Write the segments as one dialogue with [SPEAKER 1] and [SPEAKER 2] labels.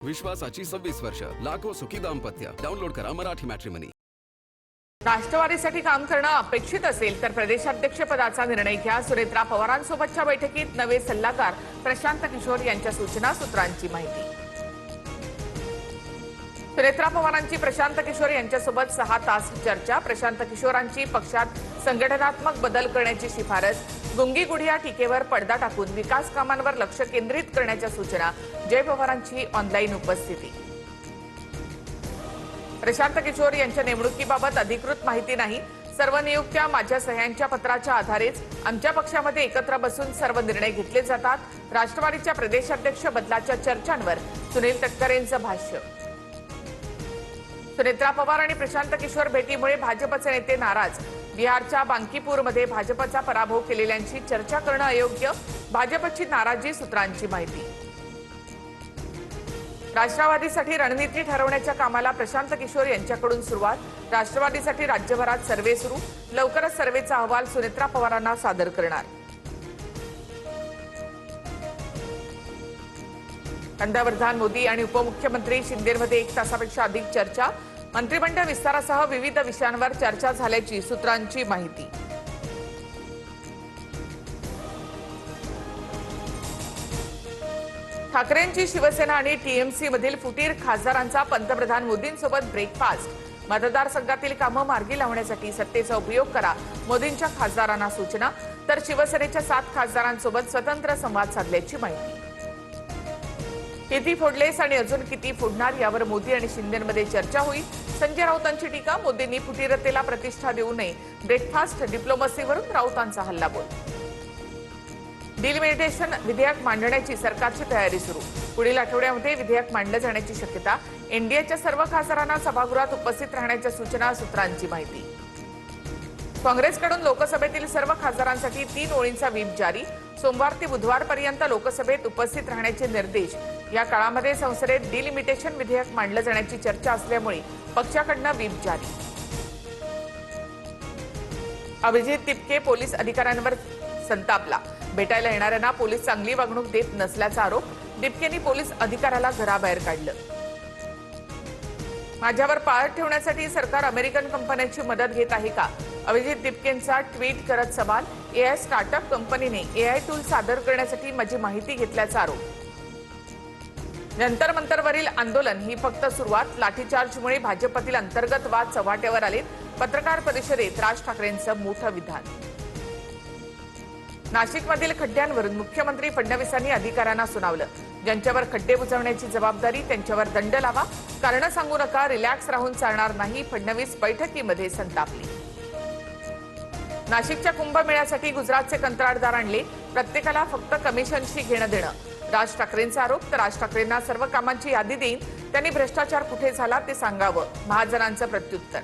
[SPEAKER 1] विश्वासाची 26 वर्ष, लाखो सुखी दाम्पत्य. डाउनलोड करा मराठी मॅट्रिमनी.
[SPEAKER 2] राष्ट्रवादीसाठी काम करणं अपेक्षित असेल तर प्रदेशाध्यक्ष पदाचा निर्णय घ्या. सुनेत्रा पवारांसोबतच्या बैठकीत नवे सल्लागार प्रशांत किशोर यांच्या सूचना. सूत्रांची माहिती. सुनेत्रा पवारांची प्रशांत किशोर यांच्यासोबत 6 तास चर्चा. प्रशांत किशोरांची पक्षात संघटनात्मक बदल करण्याची शिफारस. गुंगी गुढिया टीकेवर पडदा टाकून विकास कामांवर लक्ष केंद्रित करण्याच्या सूचना. जय पवारांची ऑनलाईन उपस्थिती. प्रशांत किशोर यांच्या नेमणुकीबाबत अधिकृत माहिती नाही. सर्व नियुक्त्या माझ्या सह्यांच्या पत्राच्या आधारेच आमच्या पक्षामध्ये एकत्र बसून सर्व निर्णय घेतले जातात. राष्ट्रवादीच्या प्रदेशाध्यक्ष बदलाच्या चर्चांवर सुनील तटकरेंचं भाष्य. सुनेत्रा पवार आणि प्रशांत किशोर भेटीमुळे भाजपचे नेते नाराज. बिहारच्या बांकीपूरमध्ये भाजपचा पराभव केलेल्यांशी चर्चा करणं अयोग्य. भाजपची नाराजी. सूत्रांची माहिती. राष्ट्रवादीसाठी रणनीती ठरवण्याच्या कामाला प्रशांत किशोर यांच्याकडून सुरुवात. राष्ट्रवादीसाठी राज्यभरात सर्व्हे सुरू. लवकरच सर्व्हेचा अहवाल सुनेत्रा पवारांना सादर करणार. पंतप्रधान मोदी आणि उपमुख्यमंत्री शिंदेमध्ये 1 तासापेक्षा अधिक चर्चा. मंत्रिमंडळ विस्तारासह विविध विषयांवर चर्चा झाल्याची सूत्रांची माहिती. ठाकरेंची शिवसेना आणि टीएमसी मधील फुटीर खासदारांचा पंतप्रधान मोदींसोबत ब्रेकफास्ट. मतदारसंघातील कामं मार्गी लावण्यासाठी सत्तेचा उपयोग करा. मोदींच्या खासदारांना सूचना. तर शिवसेनेच्या 7 खासदारांसोबत स्वतंत्र संवाद साधल्याची माहिती. किती फोडलेस आणि अजून किती फोडणार यावर मोदी आणि शिंदेमध्ये चर्चा होईल. संजय राऊतांची टीका. मोदींनी फुटीरतेला प्रतिष्ठा देऊ नये. ब्रेकफास्ट डिप्लोमसीवरून राऊतांचा हल्लाबोल. डिलिमिटेशन विधेयक मांडण्याची सरकारची तयारी सुरू. पुढील आठवड्यामध्ये विधेयक मांडलं जाण्याची शक्यता. एनडीएच्या सर्व खासदारांना सभागृहात उपस्थित राहण्याच्या सूचना. सूत्रांची माहिती. काँग्रेसकडून लोकसभेतील सर्व खासदारांसाठी 3 ओळींचा व्हीप जारी. सोमवार ते बुधवारपर्यंत लोकसभेत उपस्थित राहण्याचे निर्देश. या काळामध्ये संसदेत डिलिमिटेशन विधेयक मांडलं जाण्याची चर्चा असल्यामुळे पक्षाकडून व्हीप जारी. अभिजित तिपके पोलीस अधिकाऱ्यांवर संतापला. भेटायला येणाऱ्यांना पोलीस चांगली वागणूक देत नसल्याचा आरोप. तिपकेंनी पोलीस अधिकाऱ्याला घराबाहेर काढलं. माझ्यावर पाळत ठेवण्यासाठी सरकार अमेरिकन कंपन्यांची मदत घेत आहे का? अभिजित तिपकेंचा ट्विट करत सवाल. एआय स्टार्टअप कंपनीने एआय टूल सादर करण्यासाठी माझी माहिती घेतल्याचा आरोप. जंतर मंतरवरील आंदोलन ही फक्त सुरुवात. लाठीचार्जमुळे भाजपतील अंतर्गत वाद चव्हाट्यावर आले. पत्रकार परिषदेत राज ठाकरेंचं मोठं विधान. नाशिकमधील खड्ड्यांवरून मुख्यमंत्री फडणवीसांनी अधिकाऱ्यांना सुनावलं. ज्यांच्यावर खड्डे बुजवण्याची जबाबदारी त्यांच्यावर दंड लावा. कारण सांगू नका. रिलॅक्स राहून चालणार नाही. फडणवीस बैठकीमध्ये संतापले. नाशिकच्या कुंभमेळ्यासाठी गुजरातचे कंत्राटदार आणले. प्रत्येकाला फक्त कमिशनशी घेणं देणं. राज ठाकरेंचा आरोप. तर राज ठाकरेंना सर्व कामांची यादी देईन. त्यांनी भ्रष्टाचार कुठे झाला ते सांगावं. महाजनांचं प्रत्युत्तर.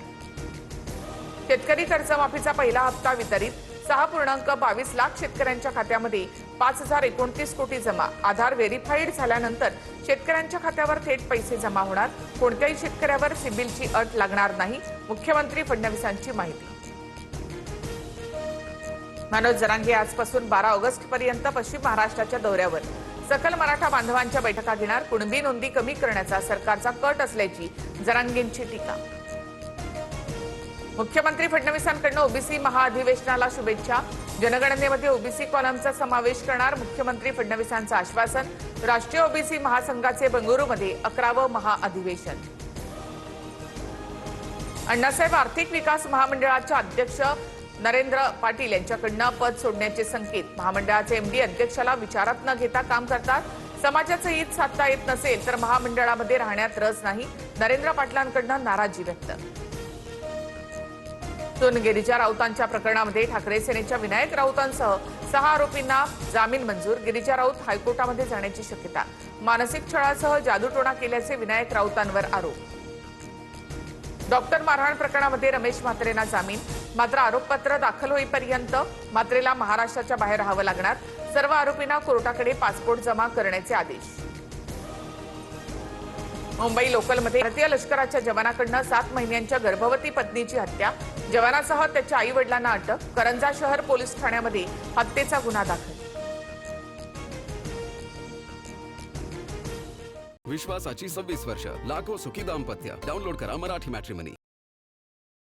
[SPEAKER 2] शेतकरी कर्जमाफीचा पहिला हप्ता वितरित. 6.22 लाख शेतकऱ्यांच्या खात्यामध्ये 5029 कोटी जमा. आधार व्हेरीफाईड झाल्यानंतर शेतकऱ्यांच्या खात्यावर थेट पैसे जमा होणार. कोणत्याही शेतकऱ्यावर सिबिलची अट लागणार नाही. मुख्यमंत्री फडणवीसांची माहिती. मनोज जरांगे आजपासून 12 ऑगस्ट पर्यंत पश्चिम महाराष्ट्राच्या दौऱ्यावर. सकल मराठा बांधवांच्या बैठका घेणार. कुणबी नोंदी कमी करण्याचा सरकारचा कट असल्याची जरांगेंची टीका. मुख्यमंत्री फडणवीसांकडून ओबीसी महाअधिवेशनाला शुभेच्छा. जनगणनेमध्ये ओबीसी कॉलमचा समावेश करणार. मुख्यमंत्री फडणवीसांचं आश्वासन. राष्ट्रीय ओबीसी महासंघाचे बंगळुरूमध्ये 11वं महाअधिवेशन. अण्णासाहेब आर्थिक विकास महामंडळाच्या अध्यक्ष नरेंद्र पाटील यांच्याकडून पद सोडण्याचे संकेत. महामंडळाचे एमडी अध्यक्षाला विचारात न घेता काम करतात. समाजाचं हित साधता येत नसेल तर महामंडळामध्ये राहण्यात रस नाही. नरेंद्र पाटलांकडून नाराजी व्यक्त. गिरिजा राऊतांच्या प्रकरणामध्ये ठाकरे सेनेच्या विनायक राऊतांसह 6 आरोपींना जामीन मंजूर. गिरिजा राऊत हायकोर्टामध्ये जाण्याची शक्यता. मानसिक छळासह जादूटोणा केल्याचे विनायक राऊतांवर आरोप. डॉक्टर मारहाण प्रकरणामध्ये रमेश म्हात्रेंना जामीन. मात्र आरोपपत्र दाखल होईपर्यंत म्हात्रेला महाराष्ट्राच्या बाहेर राहावं लागणार. सर्व आरोपींना कोर्टाकडे पासपोर्ट जमा करण्याचे आदेश. मुंबई लोकलमध्ये भारतीय लष्कराच्या जवानाकडून 7 महिन्यांच्या गर्भवती पत्नीची हत्या. जवानासह त्याच्या आई वडिलांना अटक. करंजा शहर पोलीस ठाण्यामध्ये हत्येचा गुन्हा दाखल.
[SPEAKER 1] विश्वासाची 26 वर्ष, लाखो सुखी दाम्पत्य. डाउनलोड करा मराठी मॅट्रिमनी.